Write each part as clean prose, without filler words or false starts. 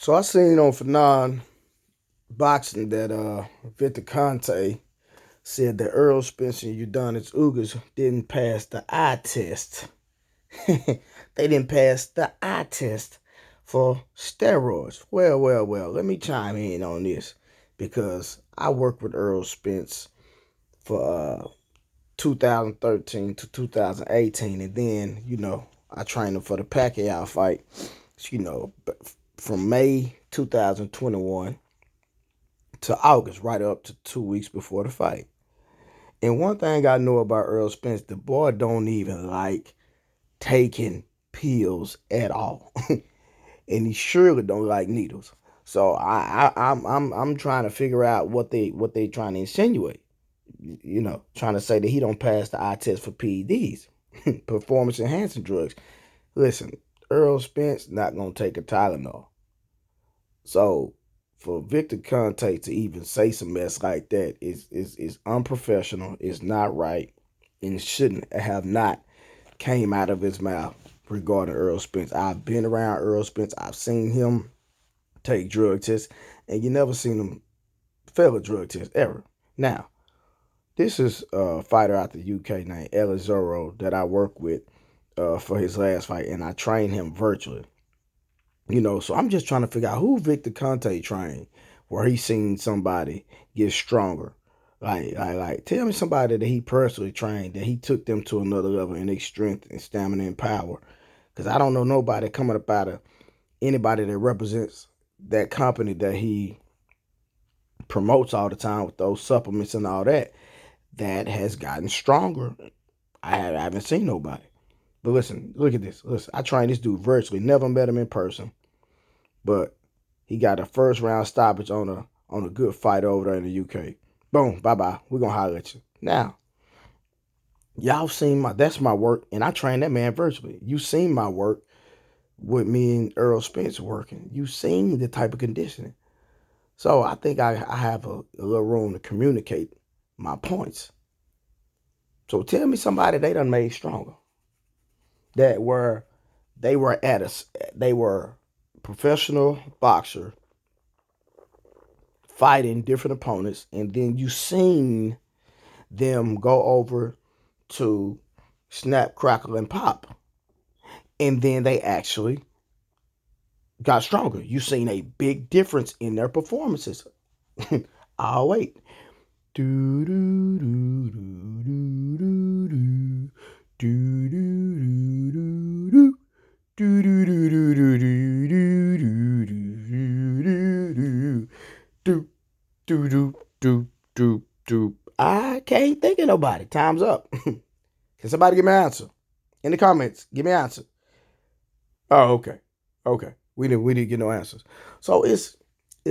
So I seen on Fanon boxing that Victor Conte said that Earl Spence and Udonis Ugas didn't pass the eye test. They didn't pass the eye test for steroids. Well. Let me chime in on this because I worked with Earl Spence for 2013 to 2018, and then I trained him for the Pacquiao fight. From May 2021 to August, right up to 2 weeks before the fight. And one thing I know about Earl Spence, the boy don't even like taking pills at all, and he surely don't like needles. So I'm trying to figure out what they trying to insinuate. Trying to say that he don't pass the eye test for PEDs, performance enhancing drugs. Listen, Earl Spence not gonna take a Tylenol. So for Victor Conte to even say some mess like that is unprofessional, is not right, and shouldn't have not came out of his mouth regarding Earl Spence. I've been around Earl Spence. I've seen him take drug tests, and you never seen him fail a drug test ever. Now, this is a fighter out the UK named ERROL that I work with for his last fight, and I trained him virtually. So I'm just trying to figure out who Victor Conte trained, where he seen somebody get stronger. Like, tell me somebody that he personally trained, that he took them to another level in their strength and stamina and power. Because I don't know nobody coming up out of anybody that represents that company that he promotes all the time with those supplements and all that has gotten stronger. I haven't seen nobody. But listen, look at this. Listen, I trained this dude virtually, never met him in person, but he got a first round stoppage on a good fight over there in the UK. Boom, bye. We're gonna holler at you. Now, y'all seen that's my work, and I trained that man virtually. You seen my work with me and Earl Spence working. You seen the type of conditioning. So I think I have a little room to communicate my points. So tell me somebody they done made stronger. They were professional boxer fighting different opponents, and then you seen them go over to snap, crackle, and pop, and then they actually got stronger. You seen a big difference in their performances. I'll wait. Do do do do do do do do do do do. Do do do do do do do do do do do do do. I can't think of nobody. Time's up. Can somebody give me an answer in the comments? Give me an answer. Oh, okay. We didn't get no answers. So it's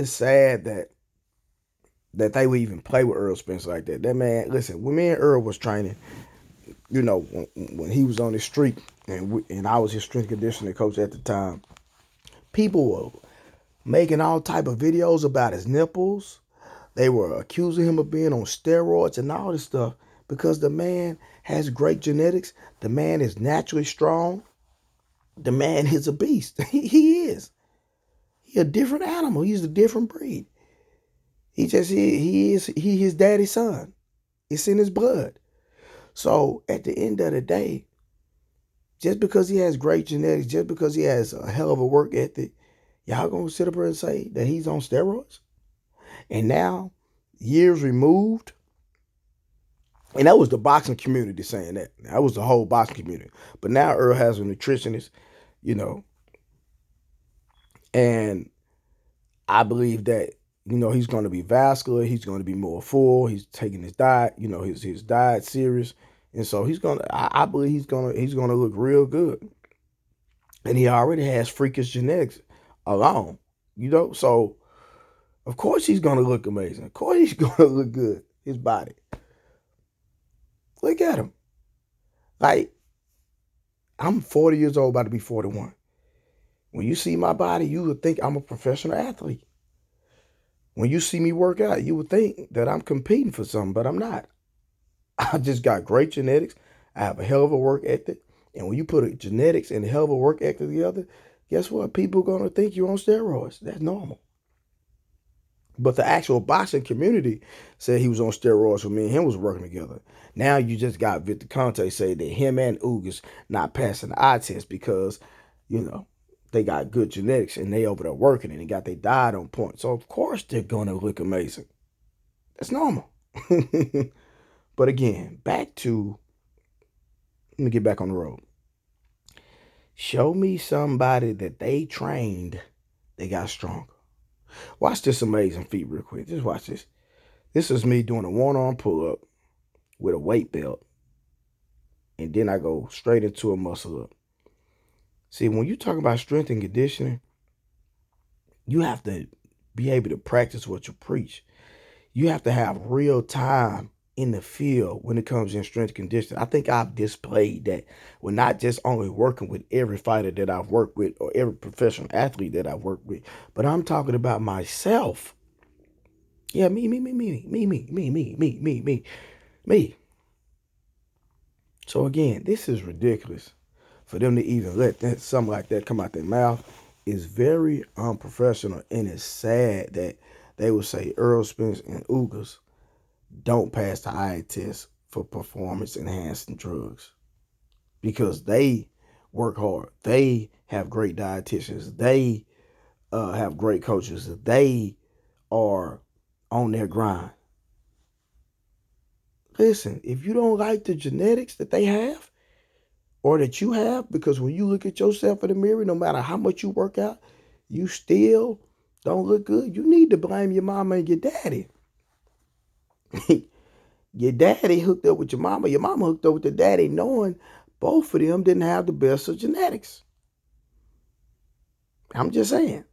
sad that they would even play with Earl Spence like that. That man, listen, when me and Earl was training, when he was on the street, and I was his strength conditioning coach at the time, people were making all type of videos about his nipples. They were accusing him of being on steroids and all this stuff because the man has great genetics. The man is naturally strong. The man is a beast. He is. He a different animal. He's a different breed. He is his daddy's son. It's in his blood. So at the end of the day, just because he has great genetics, just because he has a hell of a work ethic, y'all gonna sit up here and say that he's on steroids? And now, years removed, and that was the boxing community saying that. That was the whole boxing community. But now Earl has a nutritionist, and I believe that, he's going to be vascular. He's going to be more full. He's taking his diet, his diet serious. And so I believe he's going to look real good. And he already has freakish genetics alone, so of course he's going to look amazing. Of course he's going to look good, his body. Look at him. Like, I'm 40 years old, about to be 41. When you see my body, you would think I'm a professional athlete. When you see me work out, you would think that I'm competing for something, but I'm not. I just got great genetics. I have a hell of a work ethic. And when you put genetics and a hell of a work ethic together, guess what? People are gonna think you're on steroids. That's normal. But the actual boxing community said he was on steroids when me and him was working together. Now you just got Victor Conte say that him and Ugas not passing the eye test because, you know, they got good genetics and they over there working and they got their diet on point. So of course they're gonna look amazing. That's normal. But again, let me get back on the road. Show me somebody that they trained, they got stronger. Watch this amazing feat real quick. Just watch this. This is me doing a one-arm pull-up with a weight belt. And then I go straight into a muscle up. See, when you talk about strength and conditioning, you have to be able to practice what you preach. You have to have real time in the field when it comes in strength and conditioning. I think I've displayed that we're not just only working with every fighter that I've worked with or every professional athlete that I've worked with, but I'm talking about myself. Yeah, me. So again, this is ridiculous. For them to even let something like that come out their mouth is very unprofessional, and it's sad that they would say ERROL Spence and Ugas don't pass the eye test for performance enhancing drugs because they work hard. They have great dietitians. They have great coaches. They are on their grind. Listen, if you don't like the genetics that they have or that you have, because when you look at yourself in the mirror, no matter how much you work out, you still don't look good, you need to blame your mama and your daddy. Your daddy hooked up with your mama hooked up with the daddy, knowing both of them didn't have the best of genetics. I'm just saying.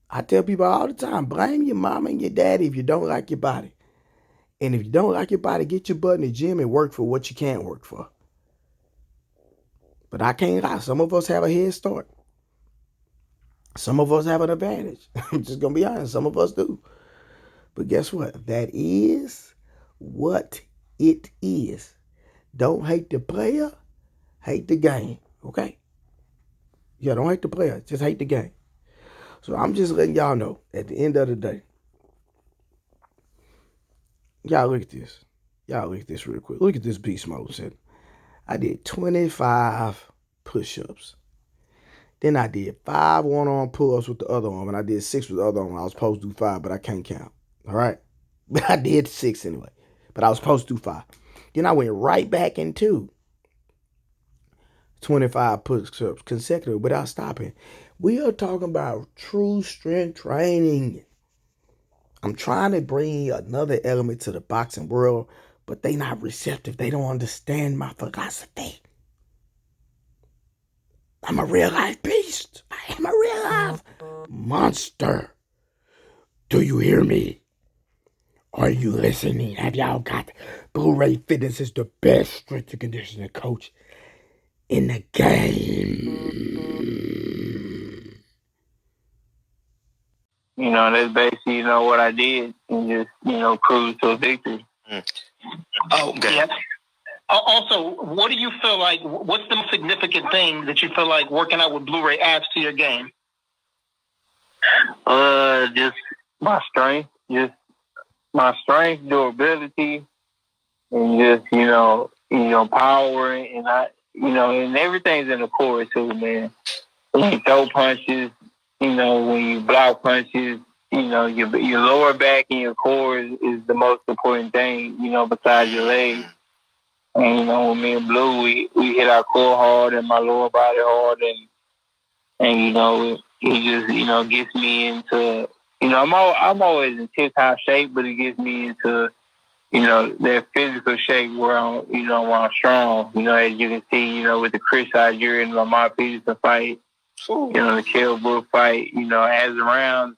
I tell people all the time, blame your mama and your daddy if you don't like your body. And if you don't like your body, get your butt in the gym and work for what you can't work for. But I can't lie. Some of us have a head start. Some of us have an advantage. I'm just going to be honest. Some of us do. But guess what? That is what it is. Don't hate the player. Hate the game. Okay? Yeah, don't hate the player. Just hate the game. So I'm just letting y'all know at the end of the day. Y'all look at this. Y'all look at this real quick. Look at this beast mode. I did 25 push-ups. Then I did 5 one-arm pull-ups with the other arm, and I did 6 with the other arm. I was supposed to do 5, but I can't count. All right? But I did 6 anyway. But I was supposed to do 5. Then I went right back into 25 push-ups consecutive without stopping. We are talking about true strength training. I'm trying to bring another element to the boxing world, but they not receptive. They don't understand my philosophy. I'm a real life beast. I am a real life monster. Do you hear me? Are you listening? Have y'all got Blu-ray Fitness is the best strength and conditioning coach in the game. You know, that's basically, what I did and just, cruise to a victory. Oh, okay. Yeah. Also, what do you feel like, what's the most significant thing that you feel like working out with Blu-ray adds to your game? Just my strength, durability, and just, power, and and everything's in the core too, man. When you throw punches, when you block punches, your lower back and your core is the most important thing, besides your legs. And, with me and Blue, we hit our core hard and my lower body hard, and it just, gets me into, I'm always in tip-top shape, but it gets me into, that physical shape where I'm strong. As you can see, with the Chris Algier and Lamar Peterson fight, the Kell Brook fight, as a round,